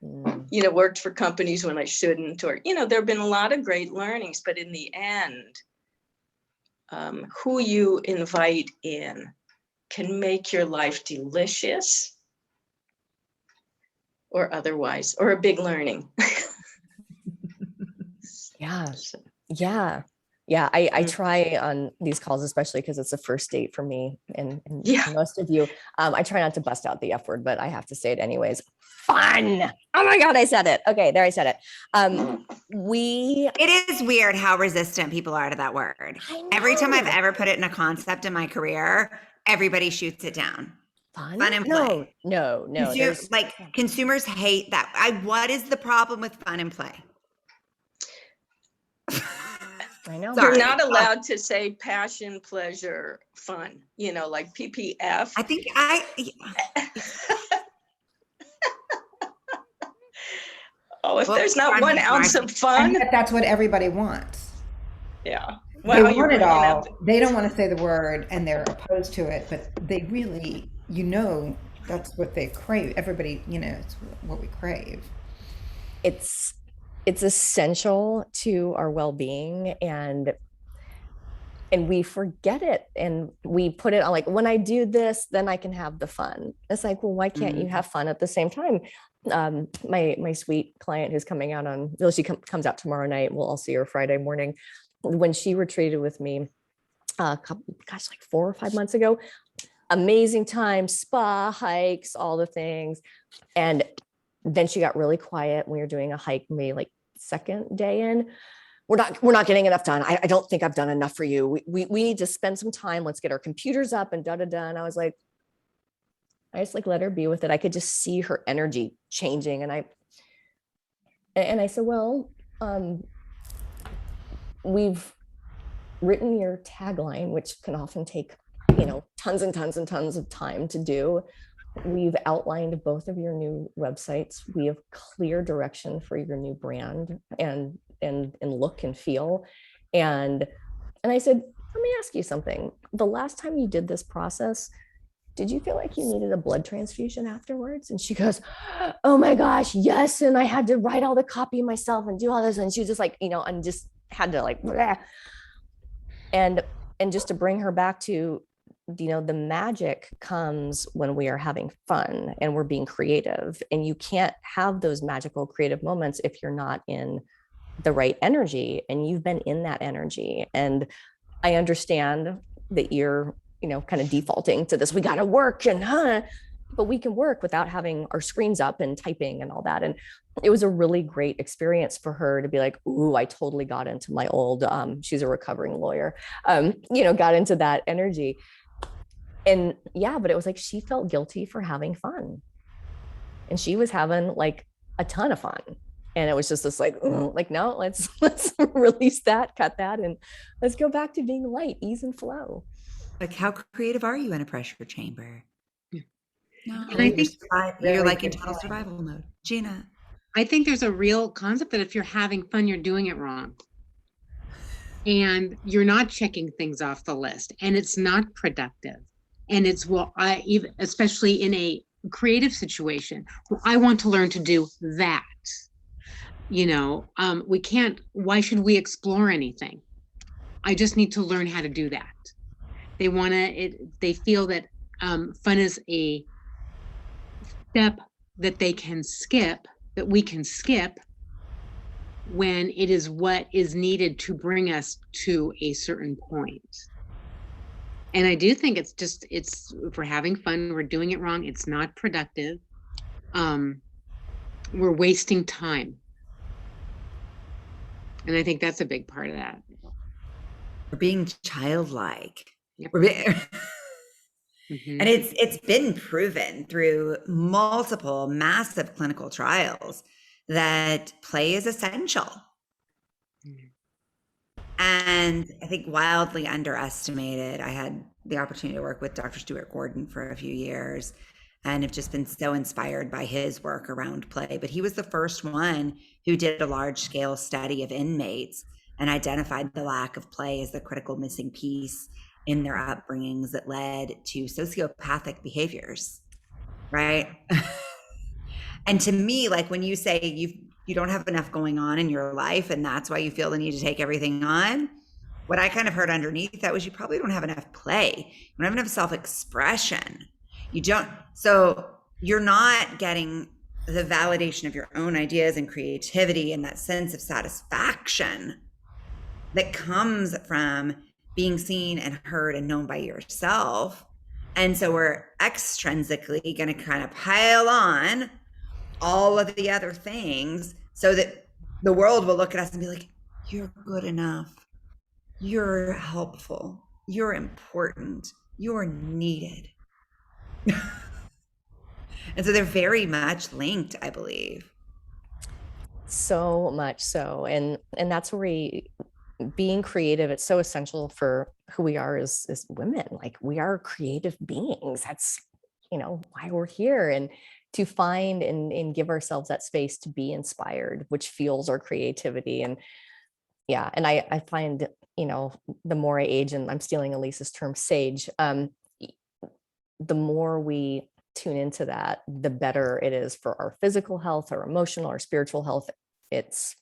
worked for companies when I shouldn't, or, there have been a lot of great learnings, but in the end, who you invite in can make your life delicious or otherwise, or a big learning. Yeah. I try on these calls, especially because it's a first date for me and most of you. I try not to bust out the F word, but I have to say it anyways. Fun. Oh my God, I said it. Okay, there I said it. It is weird how resistant people are to that word. Every time I've ever put it in a concept in my career, everybody shoots it down. Fun and play. No. Consumers hate that. What is the problem with fun and play? I know. You're not allowed to say passion, pleasure, fun, like PPF. I think if there's not 1 ounce of fun. And that's what everybody wants. Yeah. They want it all. They don't want to say the word, and they're opposed to it, but they really, that's what they crave. Everybody, it's what we crave. It's essential to our well-being, and we forget it, and we put it on, like, when I do this, then I can have the fun. It's like, well, why can't you have fun at the same time? My sweet client who's coming out she comes out tomorrow night. We'll all see her Friday morning. When she retreated with me, like 4 or 5 months ago, amazing time, spa, hikes, all the things. And then she got really quiet. We were doing a hike, maybe like second day in. We're not getting enough done. I don't think I've done enough for you. We need to spend some time. Let's get our computers up and da-da-da. And I was like, I just let her be with it. I could just see her energy changing. And I said, well, we've written your tagline, which can often take, tons and tons and tons of time to do. we've outlined both of your new websites. We have clear direction for your new brand and look and feel. And I said, let me ask you something. The last time you did this process, did you feel like you needed a blood transfusion afterwards? And she goes, oh my gosh, yes. And I had to write all the copy myself and do all this. And she was just like, and just had to like, bleh. and just to bring her back to, the magic comes when we are having fun and we're being creative, and you can't have those magical creative moments if you're not in the right energy, and you've been in that energy. And I understand that you're, kind of defaulting to this, we got to work but we can work without having our screens up and typing and all that. And it was a really great experience for her to be like, ooh, I totally got into my old, she's a recovering lawyer, got into that energy. And yeah, but it was like, she felt guilty for having fun, and she was having like a ton of fun. And it was just this like, no, let's release that, cut that, and let's go back to being light, ease and flow. Like, how creative are you in a pressure chamber? No, And I think you're like in total survival mode. Gina. I think there's a real concept that if you're having fun, you're doing it wrong. And you're not checking things off the list, and it's not productive. And it's, especially in a creative situation, I want to learn to do that. We can't, why should we explore anything? I just need to learn how to do that. They feel that fun is a step that they can skip, that we can skip, when it is what is needed to bring us to a certain point. And I do think it's if we're having fun, we're doing it wrong. It's not productive. We're wasting time. And I think that's a big part of that. We're being childlike. Yep. And it's been proven through multiple massive clinical trials that play is essential. And I think wildly underestimated. I had the opportunity to work with Dr. Stuart Gordon for a few years and have just been so inspired by his work around play. But he was the first one who did a large scale study of inmates and identified the lack of play as the critical missing piece in their upbringings that led to sociopathic behaviors, right? And to me, like when you say you don't have enough going on in your life and that's why you feel the need to take everything on, what I kind of heard underneath that was you probably don't have enough play. You don't have enough self-expression. So you're not getting the validation of your own ideas and creativity and that sense of satisfaction that comes from being seen and heard and known by yourself. And so we're extrinsically going to kind of pile on all of the other things so that the world will look at us and be like, you're good enough. You're helpful. You're important. You're needed. And so they're very much linked, I believe. So much so. And that's where being creative, it's so essential for who we are as women. Like, we are creative beings. That's, why we're here, and to find and give ourselves that space to be inspired, which fuels our creativity. And yeah, and I find, the more I age, and I'm stealing Elise's term, sage, the more we tune into that, the better it is for our physical health, our emotional, our spiritual health. It's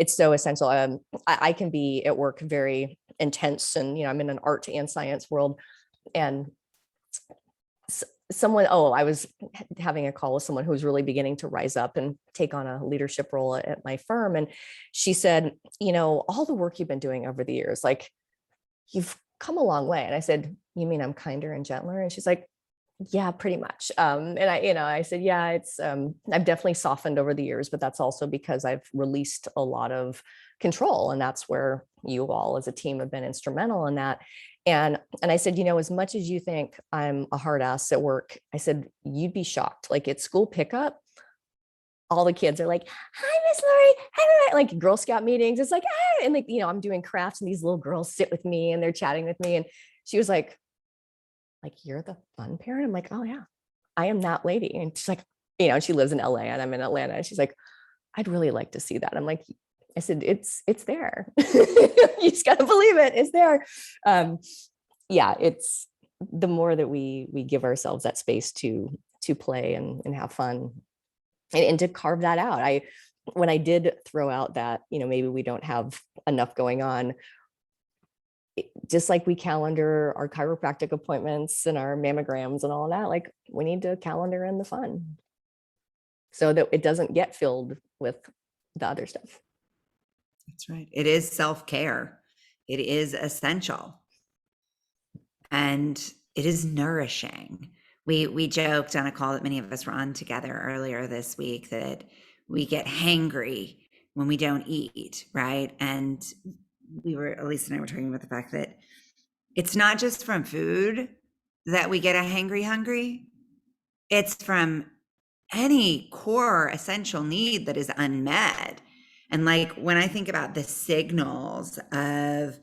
so essential. I can be at work very intense, and I'm in an art and science world, and I was having a call with someone who was really beginning to rise up and take on a leadership role at my firm, and she said, all the work you've been doing over the years, like, you've come a long way. And I said, you mean I'm kinder and gentler? And she's like, yeah, pretty much. And I said, yeah, it's, I've definitely softened over the years, but that's also because I've released a lot of control. And that's where you all as a team have been instrumental in that. And I said, as much as you think I'm a hard ass at work, I said, you'd be shocked. Like, at school pickup, all the kids are like, hi, Miss Lori. Hi, like Girl Scout meetings. It's like, ah, and like, I'm doing crafts and these little girls sit with me and they're chatting with me. And she was like, you're the fun parent? I'm like, oh yeah, I am that lady. And she's like, you know, she lives in LA and I'm in Atlanta. And she's like, I'd really like to see that. I'm like, I said, it's there. You just got to believe it. It's there. Yeah, it's the more that we give ourselves that space to play and have fun and to carve that out. When I did throw out that, you know, maybe we don't have enough going on, just like we calendar our chiropractic appointments and our mammograms and all of that, like we need to calendar in the fun so that it doesn't get filled with the other stuff. That's right. It is self-care. It is essential. And it is nourishing. We joked on a call that many of us were on together earlier this week that we get hangry when we don't eat, right? And Elise and I were talking about the fact that it's not just from food that we get a hungry. It's from any core essential need that is unmet. And like when I think about the signals of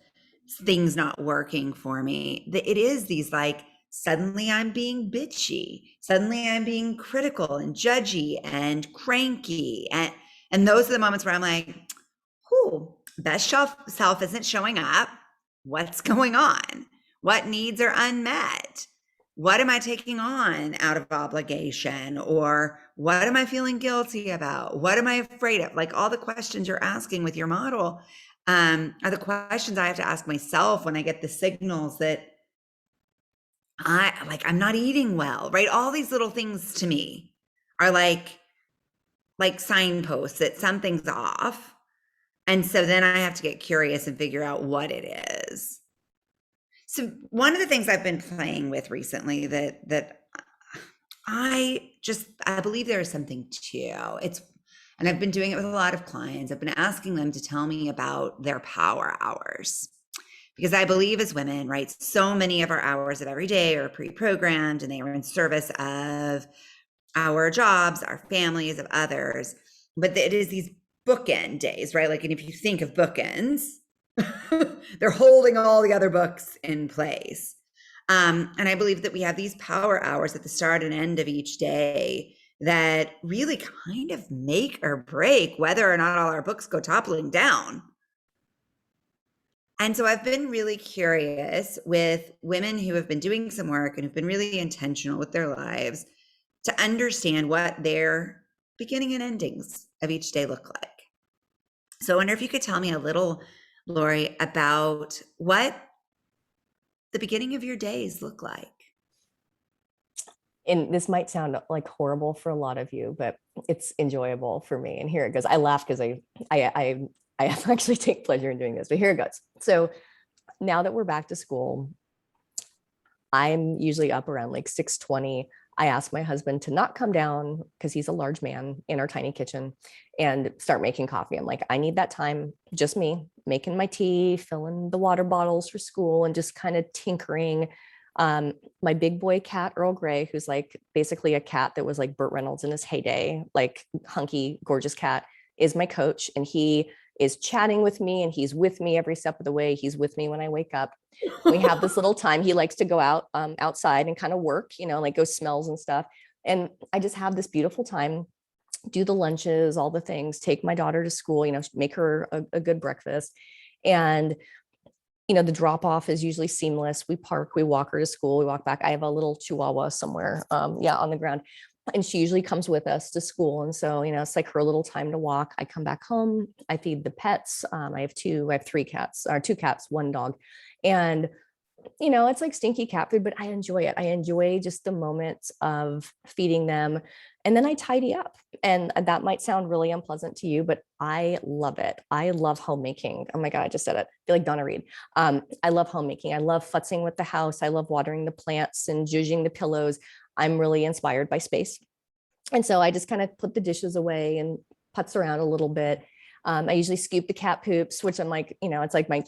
things not working for me, it is these like, suddenly I'm being bitchy, suddenly I'm being critical and judgy and cranky. And those are the moments where I'm like, whoo, best self isn't showing up. What's going on? What needs are unmet? What am I taking on out of obligation? Or what am I feeling guilty about? What am I afraid of? Like all the questions you're asking with your model are the questions I have to ask myself when I get the signals that I'm not eating well, right? All these little things to me are like signposts that something's off. And so then I have to get curious and figure out what it is. So one of the things I've been playing with recently that I believe there is something to and I've been doing it with a lot of clients. I've been asking them to tell me about their power hours. Because I believe as women, right, so many of our hours of every day are pre-programmed and they are in service of our jobs, our families, of others. But it is these bookend days, right? Like, and if you think of bookends, they're holding all the other books in place. And I believe that we have these power hours at the start and end of each day that really kind of make or break whether or not all our books go toppling down. And so I've been really curious with women who have been doing some work and who've been really intentional with their lives to understand what their beginning and endings of each day look like. So I wonder if you could tell me a little, Lori, about what the beginning of your days look like. And this might sound like horrible for a lot of you, but it's enjoyable for me. And here it goes. I laugh because I actually take pleasure in doing this, but here it goes. So now that we're back to school, I'm usually up around like 6:20. I ask my husband to not come down because he's a large man in our tiny kitchen and start making coffee. I'm like, I need that time, just me making my tea, filling the water bottles for school and just kind of tinkering. My big boy cat, Earl Grey, who's like basically a cat that was like Burt Reynolds in his heyday, like hunky, gorgeous cat, is my coach. And he is chatting with me and he's with me every step of the way. He's with me when I wake up. We have this little time. He likes to go out outside and kind of work, you know, like go smells and stuff. And I just have this beautiful time, do the lunches, all the things, take my daughter to school, you know, make her a good breakfast. And, you know, the drop off is usually seamless. We park, we walk her to school, we walk back. I have a little chihuahua somewhere, on the ground. And she usually comes with us to school. And so, you know, it's like her little time to walk. I come back home, I feed the pets. I have two cats, one dog. And, you know, it's like stinky cat food, but I enjoy it. I enjoy just the moments of feeding them. And then I tidy up. And that might sound really unpleasant to you, but I love it. I love homemaking. Oh my God, I just said it. I feel like Donna Reed. I love homemaking. I love futzing with the house. I love watering the plants and zhuzhing the pillows. I'm really inspired by space. And so I just kind of put the dishes away and putz around a little bit. I usually scoop the cat poops, which I'm like, it's like my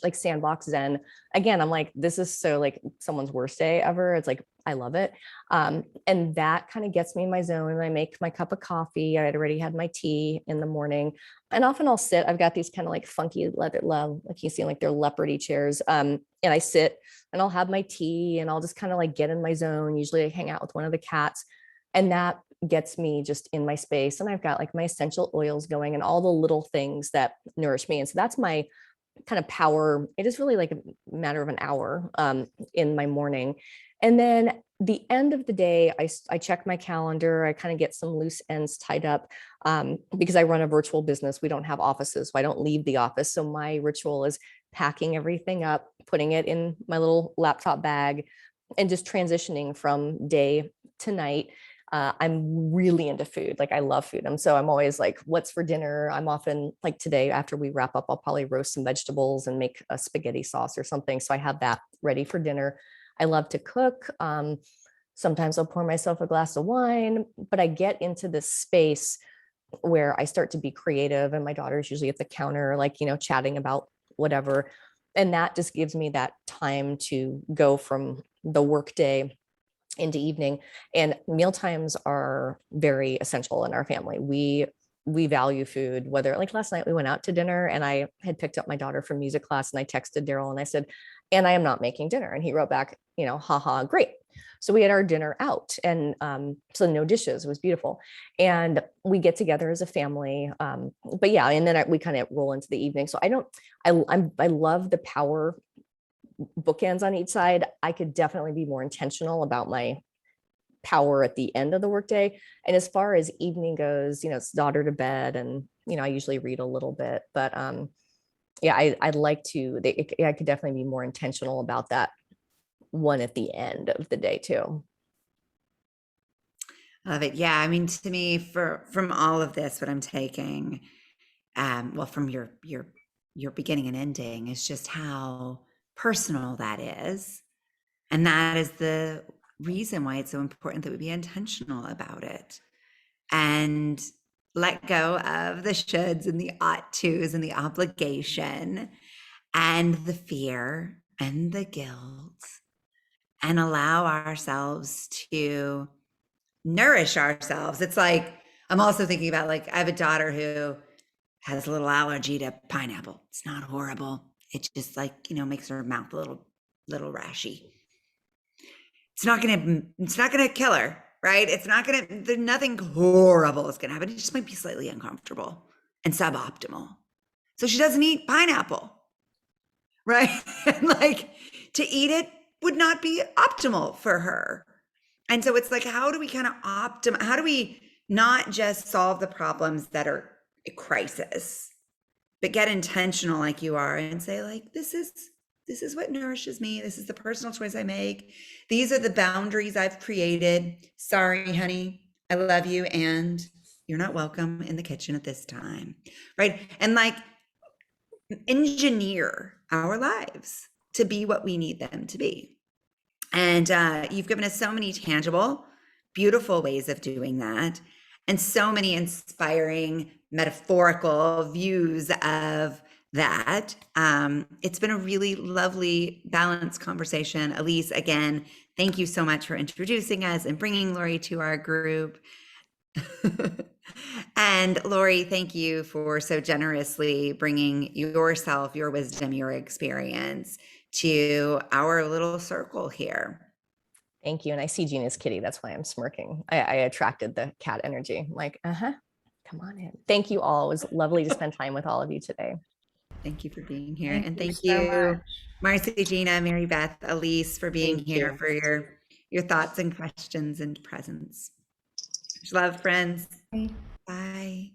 like sandbox zen. Again, I'm like, this is so like someone's worst day ever. It's like, I love it. And that kind of gets me in my zone. And I make my cup of coffee. I had already had my tea in the morning. And often I'll sit. I've got these kind of like funky leather, like you see, like they're leopardy chairs. And I sit and I'll have my tea and I'll just kind of like get in my zone. Usually I hang out with one of the cats. And that gets me just in my space. And I've got like my essential oils going and all the little things that nourish me. And so that's my kind of power. It is really like a matter of an hour in my morning. And then the end of the day, I check my calendar. I kind of get some loose ends tied up because I run a virtual business. We don't have offices, so I don't leave the office. So my ritual is packing everything up, putting it in my little laptop bag, and just transitioning from day to night. I'm really into food. Like I love food. So I'm always like, what's for dinner? I'm often like today, after we wrap up, I'll probably roast some vegetables and make a spaghetti sauce or something. So I have that ready for dinner. I love to cook. Sometimes I'll pour myself a glass of wine, but I get into this space where I start to be creative, and my daughter's usually at the counter, like, chatting about whatever. And that just gives me that time to go from the workday into evening. And meal times are very essential in our family. We value food, whether like last night we went out to dinner and I had picked up my daughter from music class and I texted Daryl and I said, and I am not making dinner. And he wrote back, haha, great. So we had our dinner out and so no dishes. It was beautiful. And we get together as a family. But yeah, and then we kind of roll into the evening. So I love the power bookends on each side. I could definitely be more intentional about my power at the end of the workday. And as far as evening goes, it's daughter to bed and, I usually read a little bit, but yeah, I'd like to, I could definitely be more intentional about that one at the end of the day too. I love it. Yeah. I mean, to me, from all of this, what I'm taking, well, from your beginning and ending is just how personal that is. And that is the reason why it's so important that we be intentional about it and let go of the shoulds and the ought tos and the obligation and the fear and the guilt, and allow ourselves to nourish ourselves. It's like, I'm also thinking about, like, I have a daughter who has a little allergy to pineapple. It's not horrible. It just, like, makes her mouth a little rashy. It's not gonna kill her, right? There's nothing horrible is gonna happen. It just might be slightly uncomfortable and suboptimal. So she doesn't eat pineapple, right? And like, to eat it would not be optimal for her. And so it's like, how do we kind of how do we not just solve the problems that are a crisis, but get intentional like you are and say, like, this is what nourishes me. This is the personal choice I make. These are the boundaries I've created. Sorry, honey, I love you, and you're not welcome in the kitchen at this time, right? And like, engineer our lives to be what we need them to be. And you've given us so many tangible, beautiful ways of doing that, and so many inspiring, metaphorical views of that. It's been a really lovely, balanced conversation. Elise, again, thank you so much for introducing us and bringing Lori to our group. And Lori, thank you for so generously bringing yourself, your wisdom, your experience to our little circle here. Thank you. And I see Gina's kitty. That's why I'm smirking. I attracted the cat energy. I'm like, come on in. Thank you all. It was lovely to spend time with all of you today. Thank you for being here. Thank so you, much. Marcy, Gina, Mary Beth, Elise, for being Thank here, you. for your thoughts and questions and presence. Much love, friends. Bye. Bye.